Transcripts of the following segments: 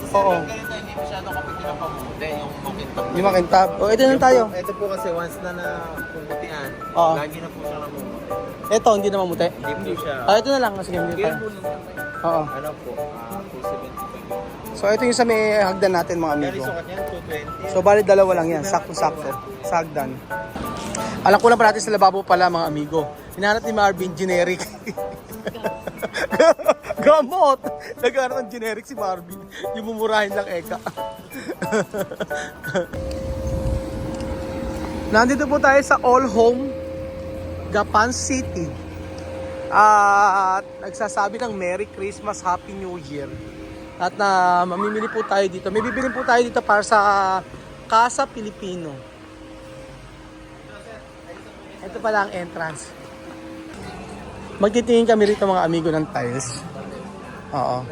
Oo. ganito, hindi masyadong kami pinapamuti yung makintab. Yung makintab. O, ito na tayo. Ito po kasi once na napumutian, Oo. lagi na po siya namumuti. Ito, hindi na mamuti. Hindi po siya. Ito na lang. Sige, hindi Kaya tayo. po lang Oo. ano po, 275. So, ito yung sa may hagdan natin, mga Kaya amigo. sukat niyan, 220. So, bali dalawa lang yan. Sakto-sakto. Sa hagdan. Alam ko lang pa natin sa lababo pala, mga amigo. Hinahanap ni Marvin, generic. Gamot! Naghanap ng generic si Marvin. Yung mumurahin lang, eka. Nandito po tayo sa All Home, Gapan City. At nagsasabi ng Merry Christmas, Happy New Year. At mamimili po tayo dito. May bibilin po tayo dito para sa Casa Pilipino. Ito pala ang entrance. Magtitingin kami rito, mga amigo, ng tiles. Oo.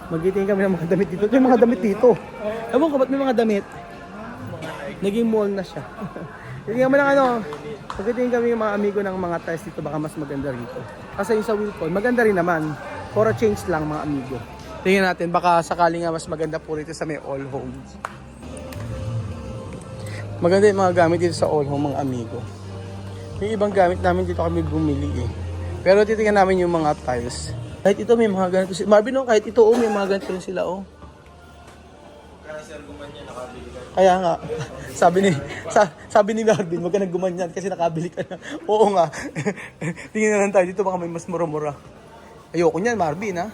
Magtitingin kami ng mga damit dito. Ito yung mga damit dito. Ewan ko ba't may mga damit? Naging mall na siya. Tingnan mo lang magtitingin kami ng mga amigo ng mga tiles dito. Baka mas maganda rito. Kasi yung sa Wilcon, maganda rin naman. For a change lang, mga amigo. Tingnan natin, baka sakaling nga mas maganda po rito sa may All Home. Maganda yung mga gamit dito sa All Home, mga amigo. Yung ibang gamit namin dito kami bumili eh. Pero titingnan namin yung mga tiles. Kahit ito may mga ganito sila. Marvin, kahit ito may mga ganito rin sila Kaya nga, sabi ni Marvin, wag ka nang gumanyan kasi nakabili ka na. Oo nga. Tingnan na lang tayo dito, baka may mas mura-mura. Ayoko niyan, Marvin, ha.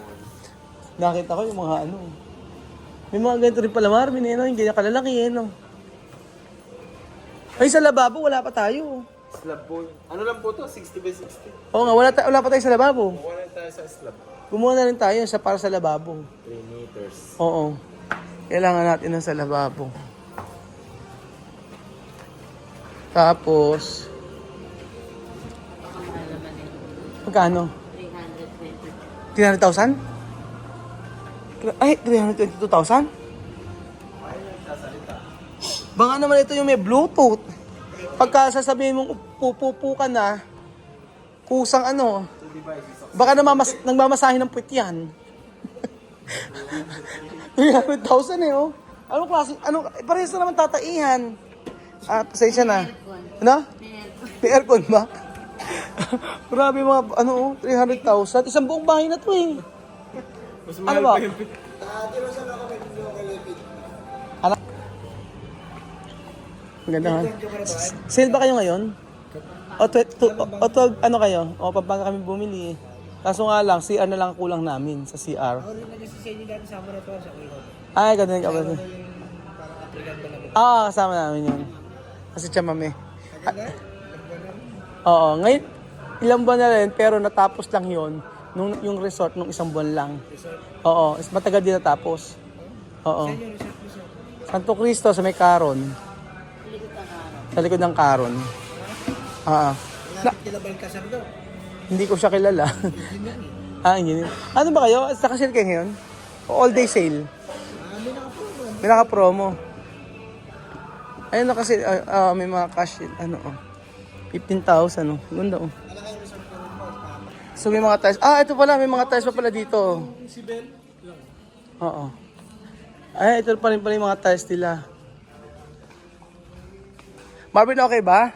Nakita ko yung mga may mga ganito rin pala, Marvin, yung ganyan kalalaki, Ay, sa lababo, wala pa tayo. Slab po. Ano lang po to? 60 by 60. Oo nga, wala pa tayo sa lababo. Kuha lang tayo sa slab. Kumuha na rin tayo para sa lababo. 3 meters. Oo. Kailangan natin ng sa lababo. Tapos, magkano? 300,000? Ay, 322,000? Baka naman ito yung may Bluetooth. Pagka sasabihin mong pupupo ka na, kusang baka nagmamasahe ng puwit yan. 300,000 Anong klase? Parehas na naman tataihan. Pasensya na. Ano? May aircon ba? Grabe mga, 300,000. Isang buong bahay na to eh. Mas Ano ba? Maganda nga. Sale ba kayo ngayon? O 12 kayo? O Pampanga kami bumili eh. Kaso nga lang, CR na lang kulang namin sa CR. Ay, ganun ka ba? Kasama namin yun. Kasi chamame. Oo, ngayon, ilang buwan na rin, pero natapos lang yun. Yung resort, nung isang buwan lang. Oo, matagal din natapos. Oo. Santo Cristo sa may Caron. Sa likod ng Caron. Hindi ko siya kilala. Engineer. Ano ba kayo? Naka-sale kayo ngayon? O all day sale? May naka-promo. Ayun na kasi, may mga cash, 15,000, Ganda, So, may mga tiles. Ito pala, may mga tiles pa pala dito. Oo. Ay, ito pa rin pala yung mga tiles nila. Marvin, okay ba?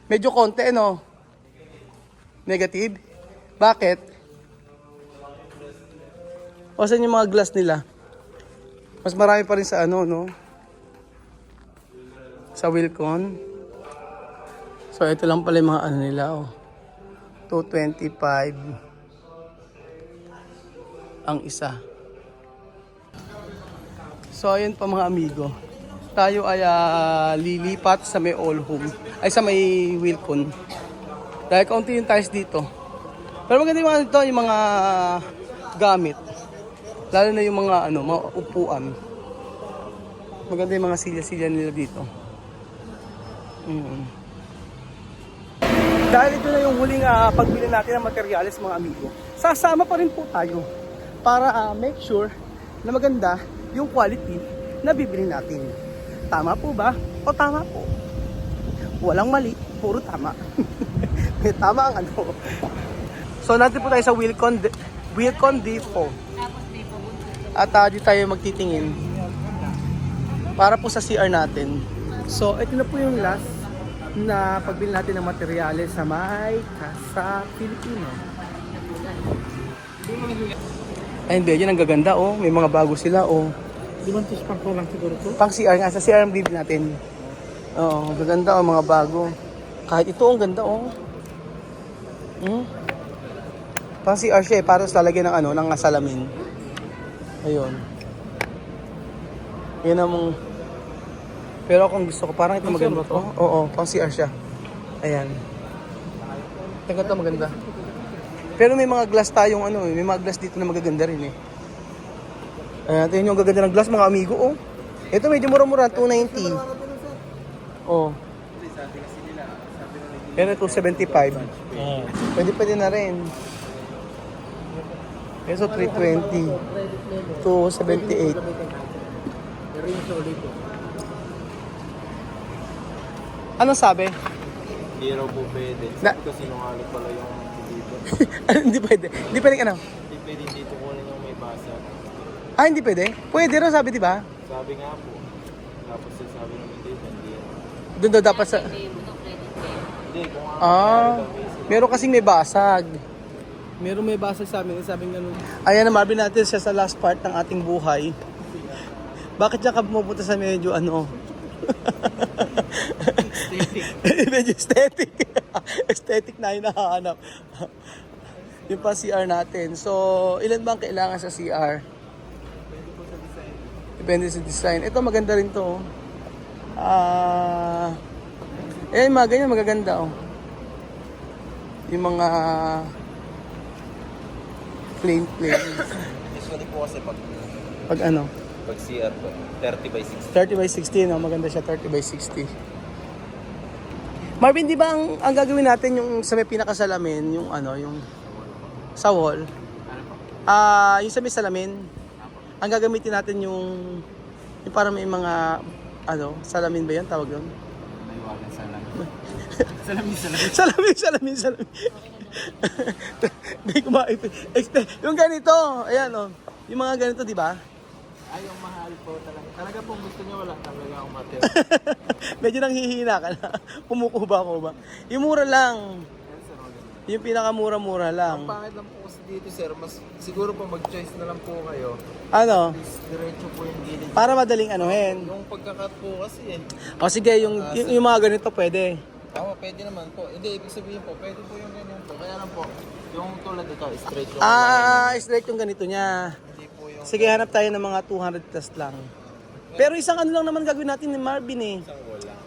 Medyo konti, Negative? Bakit? O, saan yung mga glass nila? Mas marami pa rin sa sa Wilcon. So, ito lang pala yung mga nila, 225 ang isa. So, ayun pa mga amigo. Tayo ay lilipat sa may All Home. Ay, sa may Wilcon. Dahil kaunti yung tiles dito. Pero maganda yung yung mga gamit. Lalo na yung mga mga upuan. Maganda yung mga silya-silya nila dito. Dahil ito na yung huling pagbili natin ng materyales, mga amigo. Sasama pa rin po tayo para make sure na maganda yung quality na bibili natin. Tama po ba? O tama po? Walang mali, puro tama. May tama ang So natin po tayo sa Wilcon Depot. At di tayo magtitingin. Para po sa CR natin. So, ito na po yung last na pagbili natin ng materyales sa may Casa Filipino. Ayun, Bejo, ang gaganda, oh. May mga bago sila, oh. Di ba ito pang lang siguro to? Pang CR nga, sa CR ang bibili natin. Oo, gaganda, oh, mga bago. Kahit ito, ang ganda, oh. Pang CR siya, para sa lalagyan ng ano, ng salamin. Ayun. Yan ang mong... Pero kung gusto ko, parang ito maganda to. Oo, pang CR siya. Ayan. Tingnan to, maganda. Pero may mga glass tayong ano, may mga glass dito na magaganda rin eh. Ayan, tingnan yung gaganda ng glass mga amigo, oh. Ito medyo mura-mura, 290. Oh. Pero ito 75. Pwede na rin. Peso 320. 278. Anong sabi? Hindi raw po pwede. Na- Kasi sinungaling pala yung dito. Hindi pwede. Hindi pwede ano? Hindi pwede dito kunin yung may basa. Hindi pwede. Pwede rin sabi, di ba? Sabi nga po. Tapos sabi naman dito, hindi. Doon daw dapat sa... Hindi, kung Meron kasing may basag. Meron may basag sa amin. Sabi nga nun. Ayan na, Marvin, natin siya sa last part ng ating buhay. Bakit siya ka pumupunta sa medyo ano? Medyo aesthetic. Aesthetic na hinahanap. Yung pa CR natin. So, ilan ba ang kailangan sa CR? Depende sa design. Ito maganda rin to. Mga ganyan magaganda, oh. Yung mga plain. usually po kasi Pag ano? pag CR po, 30 by 60. 30 by 60, no? Maganda siya, 30 by 60. Marvin, di ba ang gagawin natin yung sa may pinakasalamin, yung ano, yung sa wall? Yung sa may salamin, ang gagamitin natin yung para may mga, ano, salamin ba yan? Tawag yun? May walang salamin. Salamin. Hindi ko yung ganito, ayan, oh. Yung mga ganito, di ba? Ay, yung mahal po talaga. Talaga pong gusto niya, wala talaga akong material. Medyo nanghihina ka na. Kumukuba ko ba? Yung mura lang. Yung pinakamura-mura lang. Ang pangit lang po kasi dito, sir. Mas siguro po mag-choice na lang po kayo. Ano? Please, diretso po yung gilid. Para madaling anuhin. Yung pagkakat po kasi O sige, yung mga ganito pwede. pwede naman po. Hindi, ibig sabihin po, pwede po yung ganyan po. Kaya lang po, yung tulad ito, straight yung Straight yung ganito niya. Hindi po yung Sige, hanap tayo ng mga 200 plus lang. Pero isang ano lang naman gagawin natin ni Marvin eh. isang wall lang.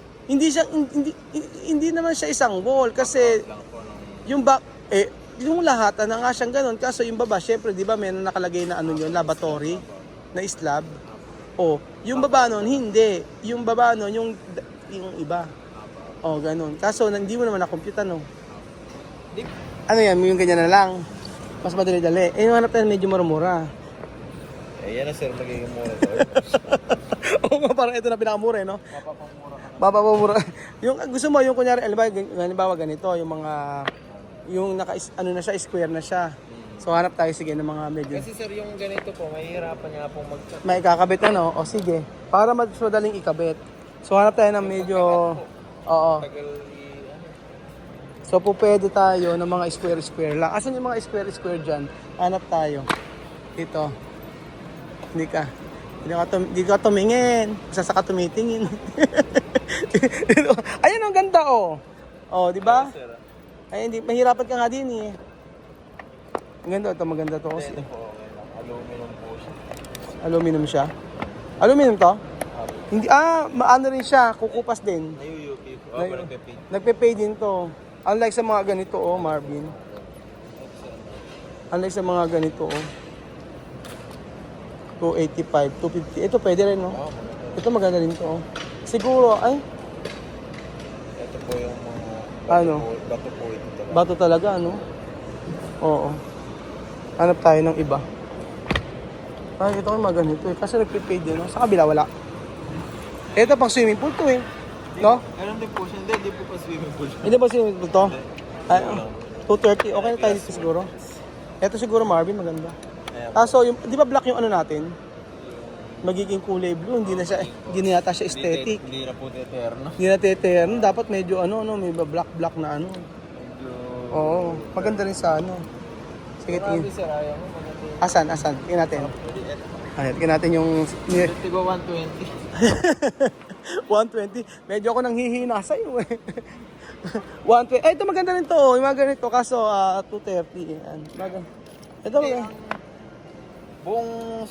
Hindi naman siya isang wall kasi Lang po ng yung back, yung lahat, na nga siyang ganun. Kaso yung baba, syempre, di ba, may nakalagay na ano yun, lavatory, na slab. Yung baba nun, hindi. Yung baba nun, yung iba. Ganun. Kaso, hindi mo naman na-compute, no? Ano yan, yung ganyan na lang. Mas madali-dali. Yung hanap tayo medyo mura-mura. yan na sir, magiging mura to. Parang ito na pinakamura, no? Mapapamura ka na. Mapapamura. Yung gusto mo, yung kunyari, halimbawa ganito, yung mga, yung ano na siya, square na siya. So hanap tayo, sige, ng mga medyo. Kasi sir, yung ganito po, mahihirapan niya pong mag-cut. May ikakabit ano? O sige. Para mas madaling ikabit. So hanap tayo ng medyo... Oo. Tagal So po pwede tayo ng mga square lang. Asan yung mga square dyan? Hanap tayo. Ito. Hindi ka tumingin. Isa ka tumitingin. Ayan, ang ganda, oh. Di ba? sir. Ay, hindi. Mahirapan ka nga din, eh. Ang ganda. Ito, maganda to. Ito po, okay lang. Aluminum po siya. Aluminum siya. Aluminum to? Hindi, ano rin siya. Kukupas din. Nayuyuki po. Nagpe-pay. Nagpe-pay din to. Unlike sa mga ganito, Marvin. Unlike sa mga ganito, 285, 250. Ito pwede rin, no? Ito maganda rin to, Siguro, Ito po yung mga Ano? Bato po ito talaga. bato talaga, ano? Oo. Hanap tayo ng iba. Ito ko yung mga ganito, Kasi nagpe-pay din, no? Sa kabila, wala. Ito pang swimming pool to, No? Meron din po siya. Hindi po pa swimming pool siya. Hindi ba swimming pool to? 230. Okay na tayo dito siguro. Ito siguro, Marvin, maganda. Kaya Kaso, yung, di ba black yung ano natin? Magiging kulay blue, hindi na yata siya aesthetic. Hindi na po eterno. Hindi na teterno, dapat medyo ano, may black na ano. Medyo... Oo, maganda rin sa ano. Sige, Grabe tingin. sir, ayaw mo. Maganda Asan? Tingnan natin. Ayan, tingnan natin yung... yung... Tigo 120. 120. Medyo ako nang hihina sa'yo eh. 120. Ay, ito maganda rin to. Yung mga ganito. Kaso, 230. Yan. Ito maganda. Buong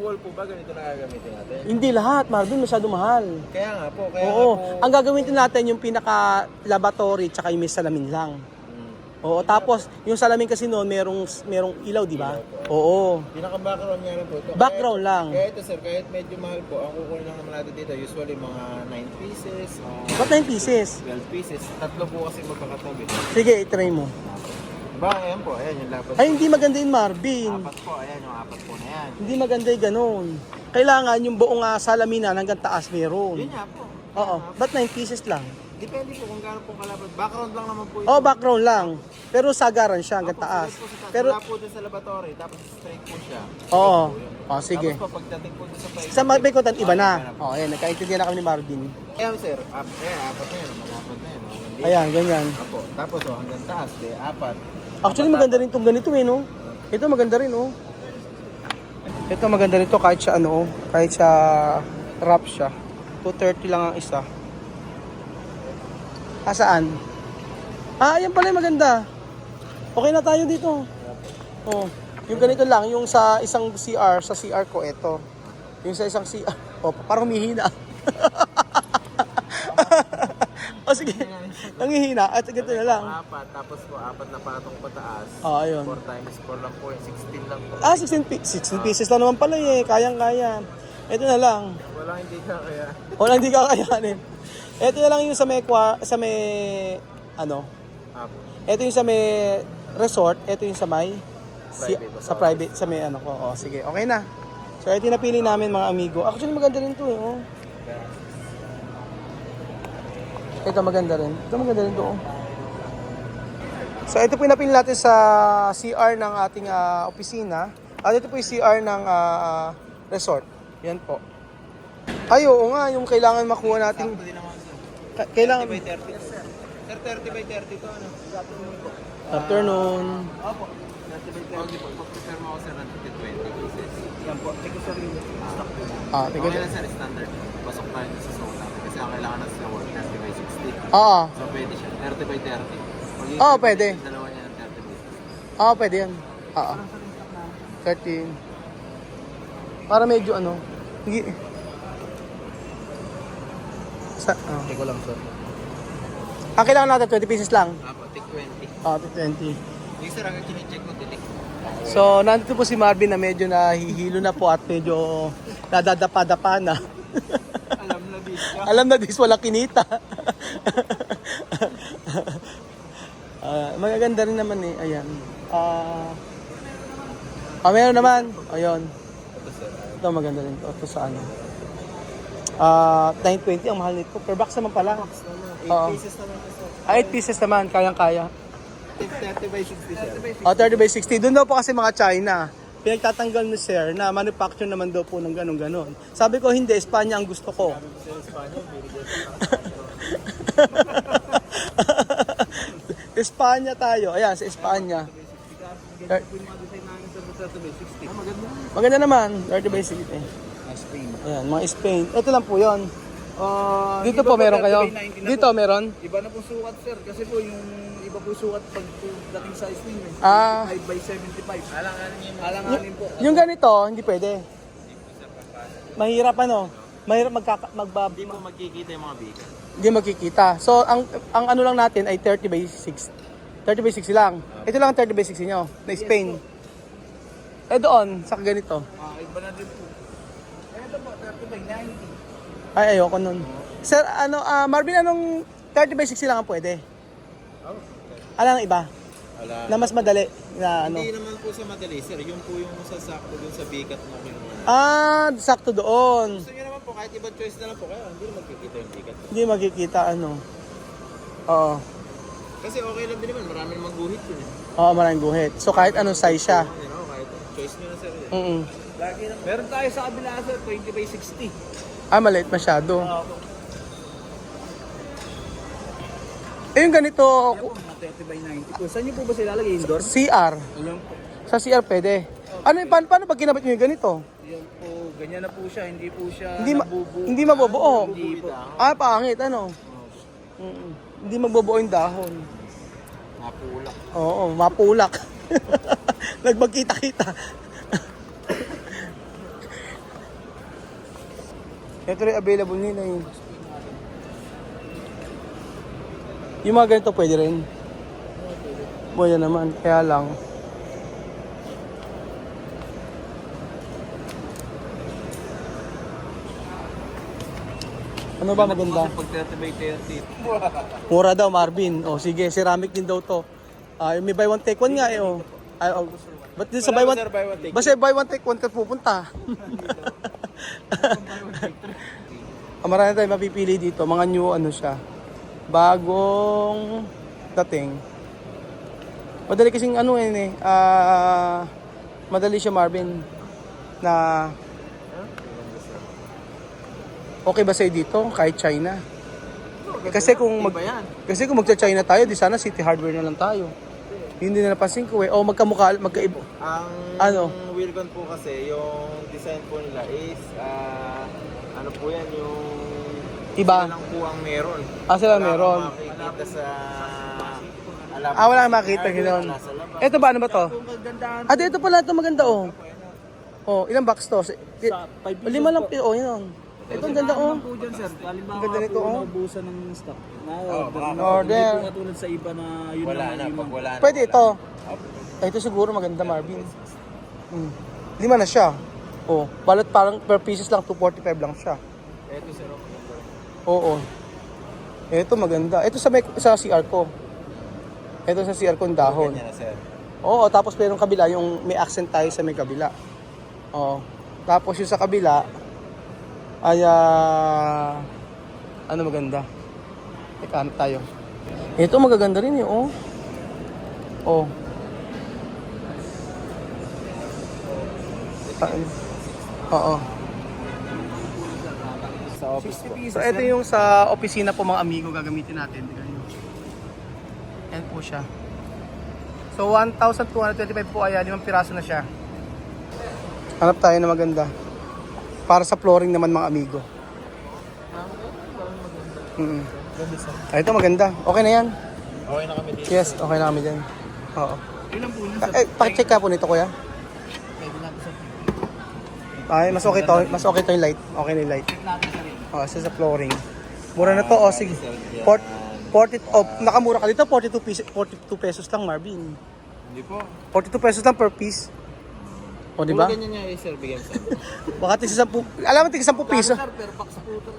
wall po ba ganito na gagamitin natin? Hindi lahat, Marvin. Masyado mahal. Kaya nga po, Oo. Ang gagawin natin yung pinaka-laboratory tsaka yung may salamin lang. Oo. Tapos, yung salamin kasi noon, merong ilaw, di ba? Oo. Pinaka-background niya rin po ito. Background lang. Kaya ito sir, kahit medyo mahal po, ang kukunin lang naman natin dito, usually mga 9 pieces, Ba't 9 pieces? 12 pieces. Tatlo po kasi magkakatabi. Sige, itry mo. Ba, ayan po, ayan yung lapat. Ay, hindi maganda yun, Marvin. Apat po, ayan yung apat po na yan. Hindi maganda yung ganun. Kailangan yung buong salaminan hanggang taas meron. Yun nga po. Oo. Ba't 9 pieces lang? Depende po kung gaano po kalapat. Background lang naman po ito. Oh, background lang. Pero sagaran siya hanggang Opo, taas. straight po sa taas. Pero, Wala po dun sa laboratory, tapos straight po siya. oo. Straight po yun. Oh, sige. Tapos po, pagdating po dun sa paikot. Sa may content, iba na. Oh, ayan. Nagkaintindihan na kami ni Marvin. Ayan sir, apat na yun, mga apat na yun. Ayan, ganyan. Opo, tapos hanggang taas, apat. Actually, maganda rin itong ganito eh, no? Ito maganda rin, oh. Ito maganda rin to kahit siya ano, kahit siya wrap siya. 230 lang ang isa. Saan? Ayan pala yung maganda. Okay na tayo dito. Oh, yung ganito lang, yung sa isang CR, sa CR ko, ito. Yung sa isang CR, oh, parang humihina. O sige, nangihina at ganito na lang. Apat, tapos po apat na patong pataas. Ayun. 4 times 4 lang po, 16 lang po. 16 pieces lang naman pala eh. Kayang-kaya. Ito na lang. Wala hindi ka kaya. Wala hindi kakayanin. Ito na lang yung sa may, ano? Apo. Ito yung sa may resort. Ito yung sa may, Private. sa private, sa may ano ko. O, sige, okay na. So, ito yung napili namin mga amigo. Actually, maganda rin to eh. Oh. Ito maganda rin. Ito maganda rin to. Oh. So, ito po yung napili natin sa CR ng ating opisina. At ito po yung CR ng resort. Yan po. Ay, oo nga, yung kailangan makuha natin. Sakto din naman sir. Kailangan. 30 by 30 to sir. Sir, 30 by 30 to ano? Afternoon. Opo. 30 by 30 po. Pag-prepare mo ako sir ng 20 pieces. Yan po. Tingko sir yung stock po na. Tingnan. Okay lang sir, standard. Pasok tayo sa zone natin. Kasi ang kailangan natin sa work 30 by 60. Oo. So pwede siya. 30 by 30. Oo, pwede. Dalawa niya ng 30 by 60. Oo, pwede yan. Oo. 13. Para medyo ano. Hindi. Take ko lang sir. Ang kailangan natin 20 pieces lang. Apo, take 20. Oo, 20. Yung sir, ang kine-check ko, tinik. So, nandito po si Marvin na medyo nahihilo na po at medyo nadadapa-dapa na. Alam na din siya. Alam na dis, walang kinita. Magaganda rin naman eh. Ayan. Meron naman. Ayun. Ito sir. Ito maganda rin. Ito sa ano. 920 ang mahal nito. Per box naman pala. 8 pieces naman ito sir. 8 pieces naman. Kayang-kaya. 30 by 60 sir. 30 by 60. Doon daw po kasi mga China. Pinagtatanggal ni Sir na manufacture naman daw po ng ganun-ganon. Sabi ko, hindi. Espanya ang gusto ko. Sa Espanya, Espanya tayo. Ayan, sa Espanya. Maganda naman. 30 by 60. Spain. Ayan, mga Spain. Ito lang po yon. Dito po meron kayo? Dito meron? Iba na po sukat sir kasi po yung iba po sukat pag dating sa Spain eh. 5 by 75. Alanganin po. Yung ganito, hindi pwede. Mahirap ano? Mahirap Hindi mo magkikita yung mga bigas. Hindi magkikita. So, ang ano lang natin ay 30 by 6. 30 by 60 lang. Ito lang ang 30 by 60 nyo, na Spain. Doon, sa ganito. Iba na din po. Ito po 30 by 90. Ay, ayoko nun. Sir, Marvin, anong 30 by 60 lang ang pwede? Alam ng iba? Wala. Na mas madali na ano? Hindi naman po sa madali sir. Yung po yung sasakto dun sa bigat mo. Sakto doon. Gusto nyo naman po, kahit ibang choice na lang po kayo, hindi na magkikita yung bigat. Hindi magkikita ano. Oo. Kasi okay lang din naman, marami namang guhit yun eh. Oo, maraming guhit. So, kahit anong size siya. Kahit choice nyo na sir. Lagi na. Meron tayo sa kabila sir, 20 by 60. Ah, maliit masyado. Eh, yung ganito, Yan po, mga 30 by 90 po. Saan nyo po ba sila lalagay? Indoor? CR. Ayan po. Sa CR pwede. Ano yung paano pag ginamit nyo yung ganito? Yan po, ganyan na po siya. Hindi po siya Hindi nabubuo. hindi mabubuo. Hindi po. Ah, pangit ano? Hindi magbubuo yung dahon. Mapulak. Oo, mapulak. Nagmagkita-kita. Ito rin available nila yun. Yung mga ganito pwede rin. Pwede naman, kaya lang. Ano ba maganda? Pag 30 by 30. Mura daw, Marvin. O sige, ceramic din daw to. May buy one take one nga eh. Oh. Ay, oh. Ba't din sa buy one? Basta buy one take one ka pupunta. Marami tayong mapipili dito. Mga new ano siya. Bagong dating. Madali kasing ano eh. Madali siya, Marvin. Na okay ba sa'yo dito? Kahit China? Kasi kung magcha-China tayo, di sana City Hardware na lang tayo. Hindi na napansin ko eh. O magkamukha, magkaiba. Ang Ano? Wilcon po kasi, yung design po nila is, ano po yan, yung Iba? sila lang po ang meron. Sila Wala meron. kang makikita sa alam. Wala kang makita gano'n. Nasa labas. Ito ba? Ano ba to? Kung kagandahan Ito pala. Ito maganda oh. Oh, ilang box to? sa 5 Lima lang. Oh, yun. Ito ang ganda oh. po dyan sir. Halimbawa Ang ganda nito, po, oh. naubusan ng stock. Order. Hindi po katulad sa iba na yun Wala lang na, yung pag wala na. Pwede wala ito. na. Ito siguro maganda, Marvin. 5 na siya. Oh, balot parang per pieces lang 245 lang siya. Ito sir. Oo. Ito maganda. Ito sa CR ko. Ito sa CR ko yung dahon. Ganyan na sir. Oo, tapos merong kabila yung may accent tayo sa may kabila. Oo. Tapos yung sa kabila ay ano maganda? Teka, hanap tayo. Ito magaganda rin eh, oh. Oh. Oo. Sa office po. So ito yung sa opisina po mga amigo gagamitin natin. Yan po siya. So 1,225 po ay 5 piraso na siya. Hanap tayo na maganda. Para sa flooring naman mga amigo. Ito maganda. Okay na yan. Okay na kami dito. Yes, okay na kami dyan. Oo. Ilan po yun? Pakicheck ka po nito kuya. Ay, mas okay to. Mas okay to yung light. Okay na yung light. Oh, sa flooring. Mura na to. Oh, sige. 40 nakamura ka dito. 42 pesos lang, Marvin. Hindi po. 42 pesos lang per piece. O, di ba? Kung ganyan niya sir, bigyan sa Baka tig 10. Alam mo tig 10 piso. Per box sa puto.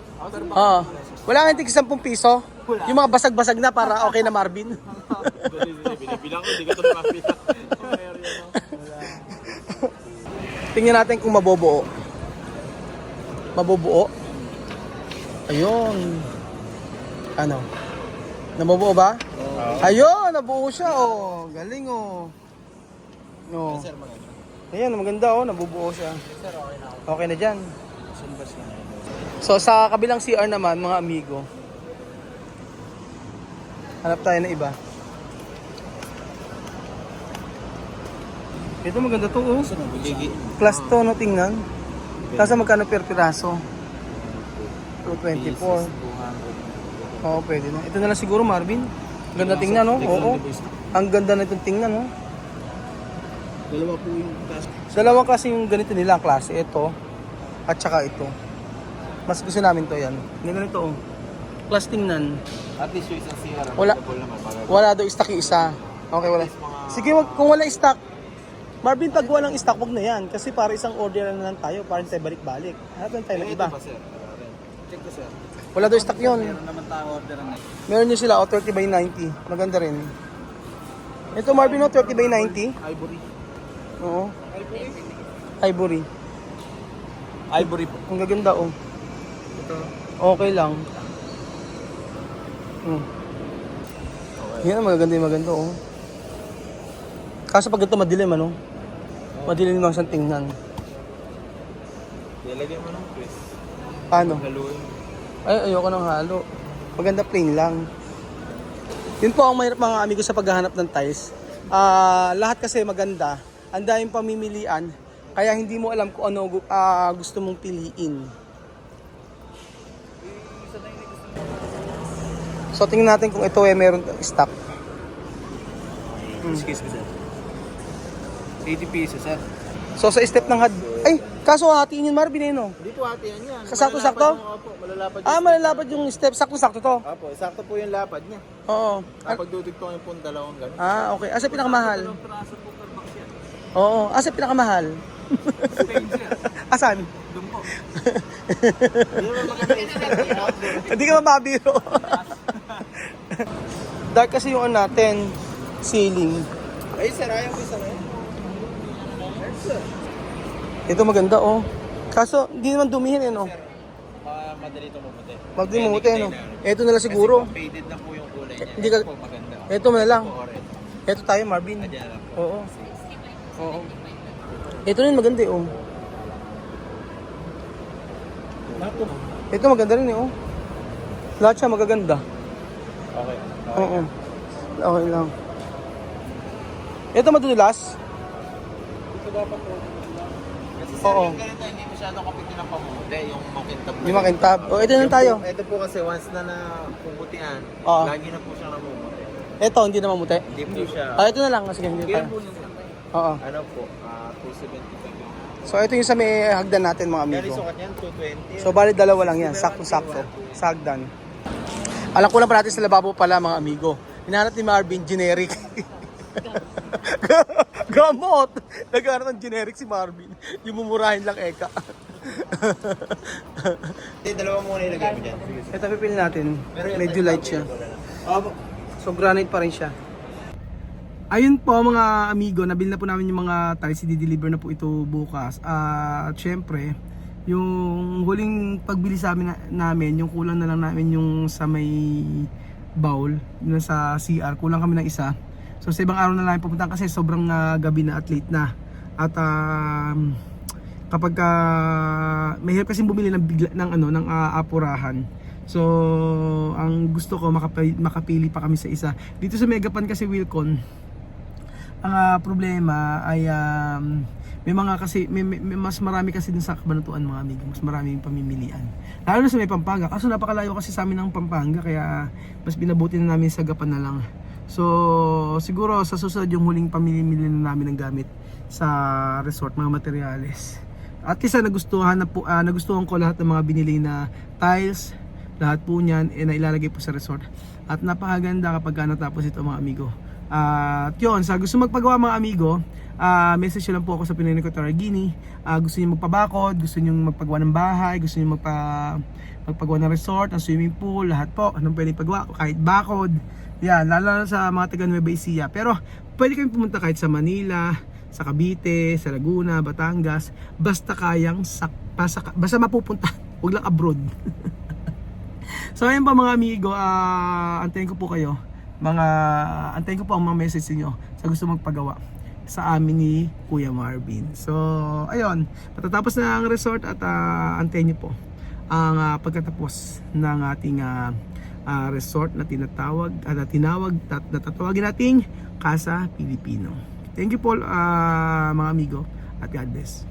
Oo. Wala nga tig 10 piso. Yung mga basag-basag na para okay na, Marvin. Binibilang ko, hindi ko ito mapilang. Tingnan natin kung mabubuo. Mabubuo. Ayun. Ano? Nabubuo ba? Ayun, nabuo siya oh. Galing oh. No. Sir, maganda. Ayan, maganda oh, nabubuo siya. Sir, okay na ako. Okay na dyan. Sunbas na. So sa kabilang CR naman, mga amigo. Hanap tayo ng iba. Ito maganda to oh. Plus to no tingnan. Kasi magkano per piraso? 224. Oo, pwede na. Ito na lang siguro, Marvin. Ganda tingnan, no? Oo. Ang ganda na itong tingnan, no? Dalawa po yung cash. Dalawang klase yung ganito nila, klase. Ito, at saka ito. Mas gusto namin to yan. Hindi ganito, oh. Class tingnan. At least yung isang CR, Wala. available naman. Wala daw stock yung isa. Okay, wala. Sige, kung wala stock, Marvin, pag walang stock, wag na yan. Kasi para isang order na lang tayo, para tayo balik-balik. Hanap tayo ng iba. Ito ba sir? Check ko sir. Wala daw stock yun. Meron naman tayo order ng Meron nyo sila, 30 by 90. Maganda rin. Ito, Marvin, 30 by 90. ivory. Oo. Ivory. Ivory po. Ang gaganda, oh. Ito. Okay lang. Yan ang magaganda yung maganda, oh. Kaso pag ito madilim, ano? Madilim lang siyang tingnan. Nilagay mo ng twist. Paano? Haluin. Ay, ayoko ng halo. Maganda plain lang. Yun po ang mahirap mga amigo sa paghahanap ng tiles. Lahat kasi maganda. Ang daming pamimilian. Kaya hindi mo alam kung ano gusto mong piliin. So tingnan natin kung ito meron stock. Excuse me, sir. 80 pesos, sir. So sa step ng ay, kaso hatiin yun Marvin eh no? Hindi po ate yan. Sakto-sakto? Opo, malalapad Malalapad yung step. Sakto-sakto to. Opo, sakto po yung lapad niya. Oo. Kapag dudugtong yung pong dalawang gano'n. Okay. Asa pinakamahal? Oo. Asa pinakamahal? Asan? Doon po. Hindi ka mababiro. Dark kasi yung ano natin, ceiling. Ay, sir, ayaw ko isa ngayon. Ito maganda oh. Kaso hindi naman dumihin eh no. Madali ito mabuti. Magdi mo no. Ito na lang siguro. Kasi faded na po yung kulay niya. Hindi ka Ito po maganda. ito na lang. Po orange. Ito tayo Marvin. Adyan lang po. Oo. Oo. Ito rin maganda eh oh. Ito maganda rin eh oh. Lahat siya magaganda. Okay. Oo. Okay lang. Ito madulas? Ito dapat po. Kasi sir, Oo. yung ganito, hindi masyadong kapitin ng pamuti. Yung makintab. Yung makintab. O ito na tayo. Ito po kasi once na napuputian, Oo. lagi na po siyang namumuti. Ito hindi na mamuti. Hindi po siya. Ito na lang. Sige, hindi Kaya tayo. po yun, sir. Oo. Ano po, 275. So ito yung sa may hagdan natin mga Kaya amigo. sukat niyan, 220. So bali dalawa lang yan. Sakto-sakto. Sa hagdan. Alam ko lang pa natin sa lababo pala mga amigo. Hinahanap ni Marvin, generic. Gamot! Naghanap ng generic si Marvin. Yung mumurahin lang eka. Hindi, dalawa muna ilagay mo dyan. Ito pipili natin. Medyo light siya. So granite pa rin siya. Ayun po mga amigo, nabili na po namin yung mga tiles, i-deliver na po ito bukas. At syempre, yung huling pagbili sa amin namin, yung kulang na lang namin yung sa may bowl, yung sa CR, kulang kami ng isa. So sa ibang araw na lang pupunta kasi sobrang gabi na at late na. At kapag mahirap kasi bumili ng apurahan. So ang gusto ko makapili pa kami sa isa. Dito sa Megapan kasi Wilcon, ang problema ay may mga kasi may mas marami kasi dun sa Kabanatuan mga amigo, mas marami yung pamimilian. Lalo na sa may Pampanga, kaso napakalayo kasi sa amin ng Pampanga kaya mas binabuti na namin sa Gapan na lang. So siguro sa susunod yung huling pamimili na namin ng gamit sa resort, mga materyales. At isa nagustuhan ko lahat ng mga binili na tiles, lahat po niyan nailalagay po sa resort. At napakaganda kapag natapos ito mga amigo. At yun, sa gusto magpagawa mga amigo, message nyo lang po ako sa Pinoy Nico Taragini. Gusto nyo magpabakod, gusto nyo magpagawa ng bahay, gusto nyo magpagawa ng resort, ng swimming pool, lahat po, anong pwede pagawa, kahit bakod. Yan, lalo na sa mga taga Nueva Ecija. Pero pwede kayong pumunta kahit sa Manila, sa Cavite, sa Laguna, Batangas, basta kayang basta mapupunta, huwag lang abroad. So ayun pa mga amigo, antayin ko po kayo. Antayin ko po ang mga message niyo sa gusto magpagawa sa amin ni Kuya Marvin. So ayun, matatapos na ang resort at antayin niyo po ang pagkatapos ng ating resort na tatawagin nating Casa Pilipino. Thank you po mga amigo at God bless.